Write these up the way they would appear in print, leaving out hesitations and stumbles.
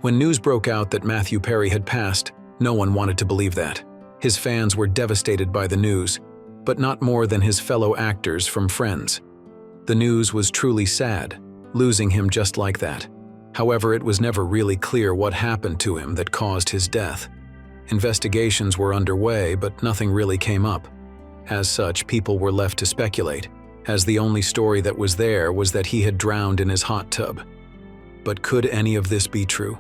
When news broke out that Matthew Perry had passed, no one wanted to believe that. His fans were devastated by the news, but not more than his fellow actors from Friends. The news was truly sad, losing him just like that. However, it was never really clear what happened to him that caused his death. Investigations were underway, but nothing really came up. As such, people were left to speculate, as the only story that was there was that he had drowned in his hot tub. But could any of this be true?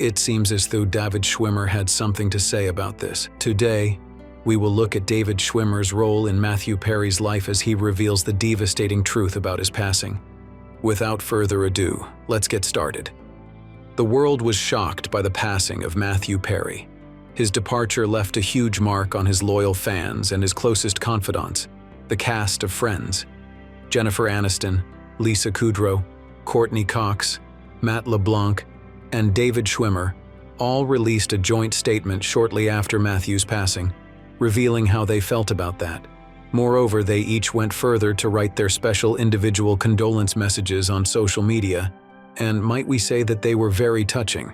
It seems as though David Schwimmer had something to say about this. Today, we will look at David Schwimmer's role in Matthew Perry's life as he reveals the devastating truth about his passing. Without further ado, let's get started. The world was shocked by the passing of Matthew Perry. His departure left a huge mark on his loyal fans and his closest confidants, the cast of Friends. Jennifer Aniston, Lisa Kudrow, Courtney Cox, Matt LeBlanc, and David Schwimmer all released a joint statement shortly after Matthew's passing, revealing how they felt about that. Moreover, they each went further to write their special individual condolence messages on social media, and might we say that they were very touching.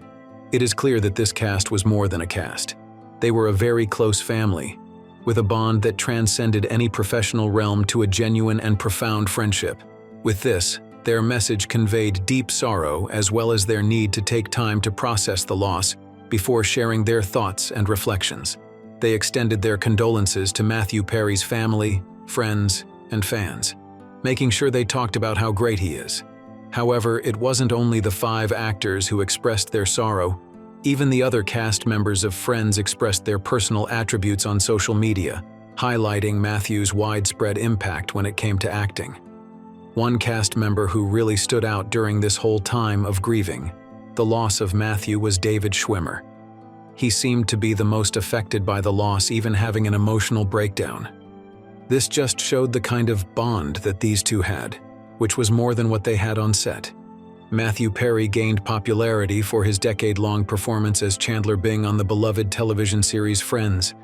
It is clear that this cast was more than a cast. They were a very close family, with a bond that transcended any professional realm to a genuine and profound friendship. With this, their message conveyed deep sorrow as well as their need to take time to process the loss before sharing their thoughts and reflections. They extended their condolences to Matthew Perry's family, friends, and fans, making sure they talked about how great he is. However, it wasn't only the 5 actors who expressed their sorrow. Even the other cast members of Friends expressed their personal attributes on social media, highlighting Matthew's widespread impact when it came to acting. One cast member who really stood out during this whole time of grieving the loss of Matthew was David Schwimmer. He seemed to be the most affected by the loss, even having an emotional breakdown. This just showed the kind of bond that these two had, which was more than what they had on set. Matthew Perry gained popularity for his decade-long performance as Chandler Bing on the beloved television series Friends,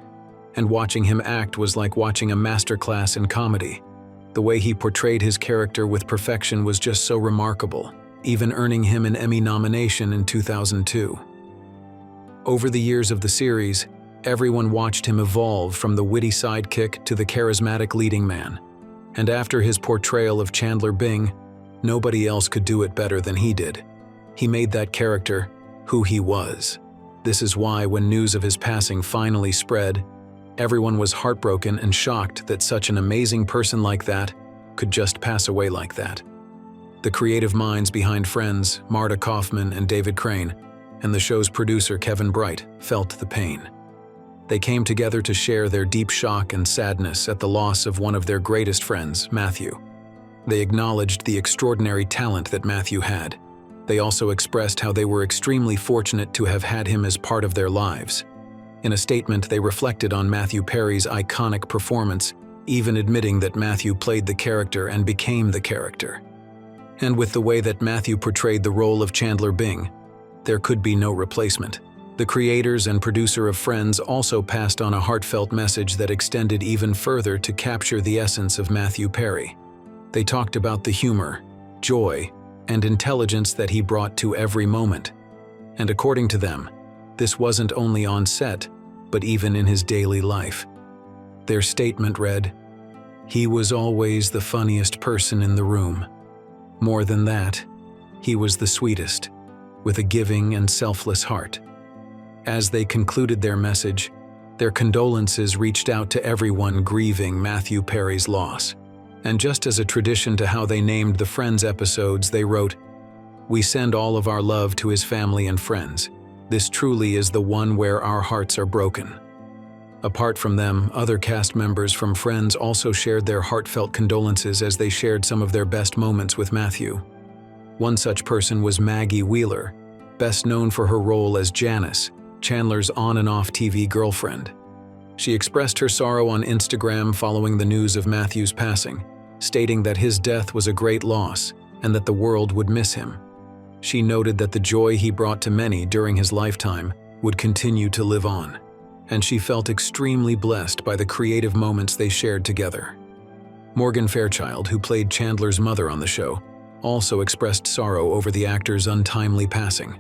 and watching him act was like watching a masterclass in comedy. The way he portrayed his character with perfection was just so remarkable, even earning him an Emmy nomination in 2002. Over the years of the series, everyone watched him evolve from the witty sidekick to the charismatic leading man. And after his portrayal of Chandler Bing, nobody else could do it better than he did. He made that character who he was. This is why when news of his passing finally spread, everyone was heartbroken and shocked that such an amazing person like that could just pass away like that. The creative minds behind Friends, Marta Kaufman and David Crane, and the show's producer Kevin Bright felt the pain. They came together to share their deep shock and sadness at the loss of one of their greatest friends, Matthew. They acknowledged the extraordinary talent that Matthew had. They also expressed how they were extremely fortunate to have had him as part of their lives. In a statement, they reflected on Matthew Perry's iconic performance, even admitting that Matthew played the character and became the character. And with the way that Matthew portrayed the role of Chandler Bing, there could be no replacement. The creators and producer of Friends also passed on a heartfelt message that extended even further to capture the essence of Matthew Perry. They talked about the humor, joy, and intelligence that he brought to every moment. And according to them, this wasn't only on set, but even in his daily life. Their statement read, "He was always the funniest person in the room. More than that, he was the sweetest, with a giving and selfless heart." As they concluded their message, their condolences reached out to everyone grieving Matthew Perry's loss. And just as a tradition to how they named the Friends episodes, they wrote, "We send all of our love to his family and friends. This truly is the one where our hearts are broken." Apart from them, other cast members from Friends also shared their heartfelt condolences as they shared some of their best moments with Matthew. One such person was Maggie Wheeler, best known for her role as Janice, Chandler's on and off TV girlfriend. She expressed her sorrow on Instagram following the news of Matthew's passing, stating that his death was a great loss and that the world would miss him. She noted that the joy he brought to many during his lifetime would continue to live on, and she felt extremely blessed by the creative moments they shared together. Morgan Fairchild, who played Chandler's mother on the show, also expressed sorrow over the actor's untimely passing.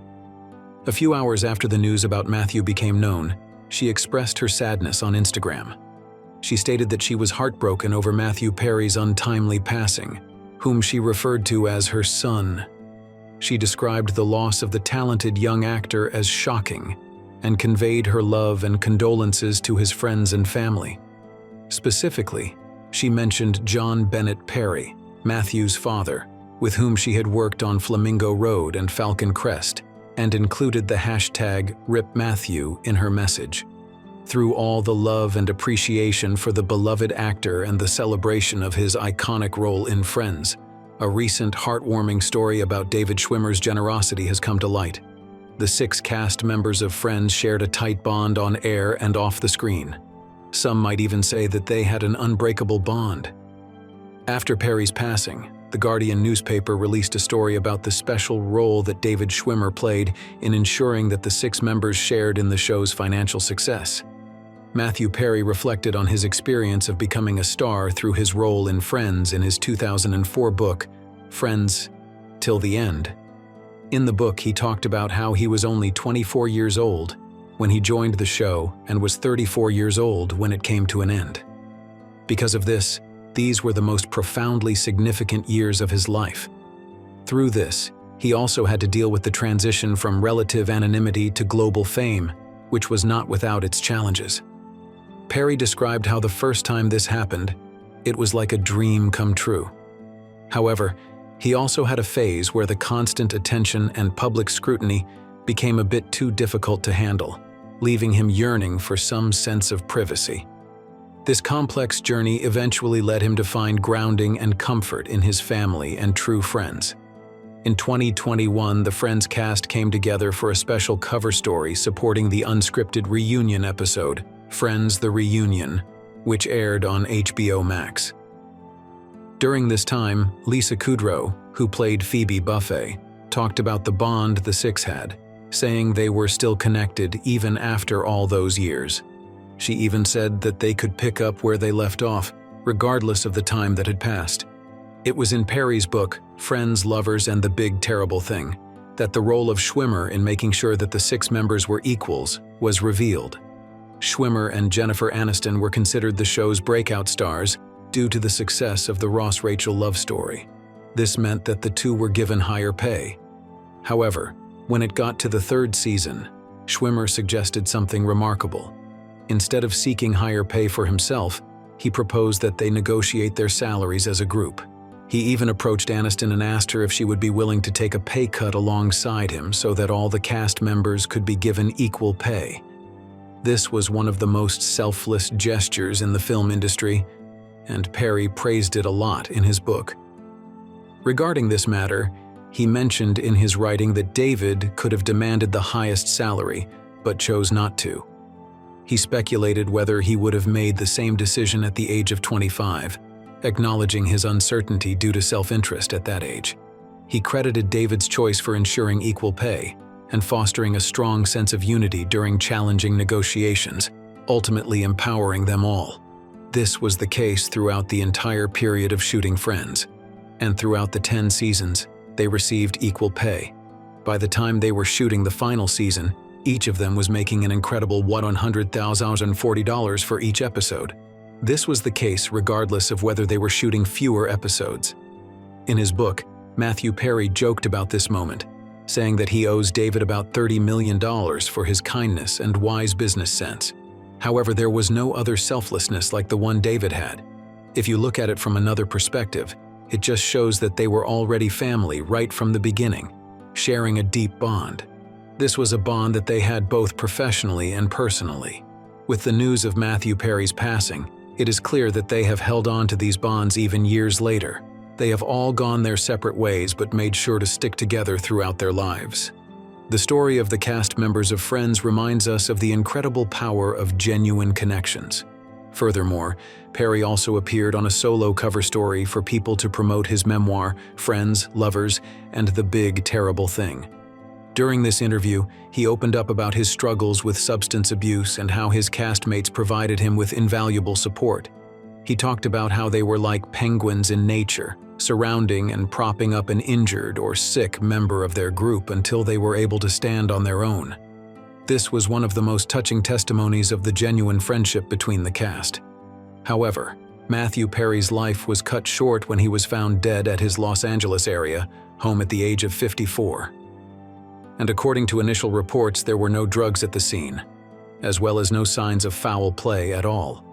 A few hours after the news about Matthew became known, she expressed her sadness on Instagram. She stated that she was heartbroken over Matthew Perry's untimely passing, whom she referred to as her son. She described the loss of the talented young actor as shocking and conveyed her love and condolences to his friends and family. Specifically, she mentioned John Bennett Perry, Matthew's father, with whom she had worked on Flamingo Road and Falcon Crest, and included the hashtag #RipMatthew in her message. Through all the love and appreciation for the beloved actor and the celebration of his iconic role in Friends, a recent heartwarming story about David Schwimmer's generosity has come to light. The 6 cast members of Friends shared a tight bond on air and off the screen. Some might even say that they had an unbreakable bond. After Perry's passing, The Guardian newspaper released a story about the special role that David Schwimmer played in ensuring that the 6 members shared in the show's financial success. Matthew Perry reflected on his experience of becoming a star through his role in Friends in his 2004 book, Friends Till the End. In the book, he talked about how he was only 24 years old when he joined the show and was 34 years old when it came to an end. Because of this, these were the most profoundly significant years of his life. Through this, he also had to deal with the transition from relative anonymity to global fame, which was not without its challenges. Perry described how the first time this happened, it was like a dream come true. However, he also had a phase where the constant attention and public scrutiny became a bit too difficult to handle, leaving him yearning for some sense of privacy. This complex journey eventually led him to find grounding and comfort in his family and true friends. In 2021, the Friends cast came together for a special cover story supporting the unscripted reunion episode, Friends: The Reunion, which aired on HBO Max. During this time, Lisa Kudrow, who played Phoebe Buffay, talked about the bond the 6 had, saying they were still connected even after all those years. She even said that they could pick up where they left off, regardless of the time that had passed. It was in Perry's book, Friends, Lovers, and the Big Terrible Thing, that the role of Schwimmer in making sure that the 6 members were equals was revealed. Schwimmer and Jennifer Aniston were considered the show's breakout stars due to the success of the Ross-Rachel love story. This meant that the two were given higher pay. However, when it got to the 3rd season, Schwimmer suggested something remarkable. Instead of seeking higher pay for himself, he proposed that they negotiate their salaries as a group. He even approached Aniston and asked her if she would be willing to take a pay cut alongside him so that all the cast members could be given equal pay. This was one of the most selfless gestures in the film industry, and Perry praised it a lot in his book. Regarding this matter, he mentioned in his writing that David could have demanded the highest salary, but chose not to. He speculated whether he would have made the same decision at the age of 25, acknowledging his uncertainty due to self-interest at that age. He credited David's choice for ensuring equal pay and fostering a strong sense of unity during challenging negotiations, ultimately empowering them all. This was the case throughout the entire period of shooting Friends, and throughout the 10 seasons, they received equal pay. By the time they were shooting the final season, each of them was making an incredible $100,040 for each episode. This was the case regardless of whether they were shooting fewer episodes. In his book, Matthew Perry joked about this moment, saying that he owes David about $30 million for his kindness and wise business sense. However, there was no other selflessness like the one David had. If you look at it from another perspective, it just shows that they were already family right from the beginning, sharing a deep bond. This was a bond that they had both professionally and personally. With the news of Matthew Perry's passing, it is clear that they have held on to these bonds even years later. They have all gone their separate ways but made sure to stick together throughout their lives. The story of the cast members of Friends reminds us of the incredible power of genuine connections. Furthermore, Perry also appeared on a solo cover story for people to promote his memoir, Friends, Lovers, and the Big Terrible Thing. During this interview, he opened up about his struggles with substance abuse and how his castmates provided him with invaluable support. He talked about how they were like penguins in nature, surrounding and propping up an injured or sick member of their group until they were able to stand on their own. This was one of the most touching testimonies of the genuine friendship between the cast. However, Matthew Perry's life was cut short when he was found dead at his Los Angeles area home at the age of 54. And according to initial reports, there were no drugs at the scene, as well as no signs of foul play at all.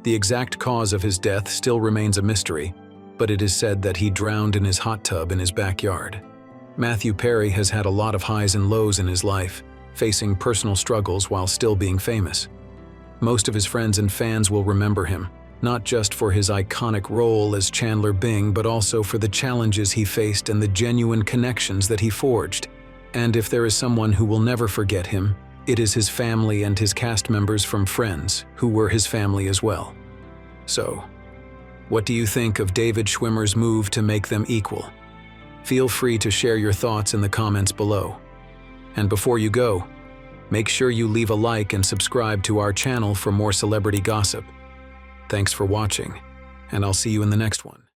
The exact cause of his death still remains a mystery, but it is said that he drowned in his hot tub in his backyard. Matthew Perry has had a lot of highs and lows in his life, facing personal struggles while still being famous. Most of his friends and fans will remember him, not just for his iconic role as Chandler Bing, but also for the challenges he faced and the genuine connections that he forged. And if there is someone who will never forget him, it is his family and his cast members from Friends, who were his family as well. So, what do you think of David Schwimmer's move to make them equal? Feel free to share your thoughts in the comments below. And before you go, make sure you leave a like and subscribe to our channel for more celebrity gossip. Thanks for watching, and I'll see you in the next one.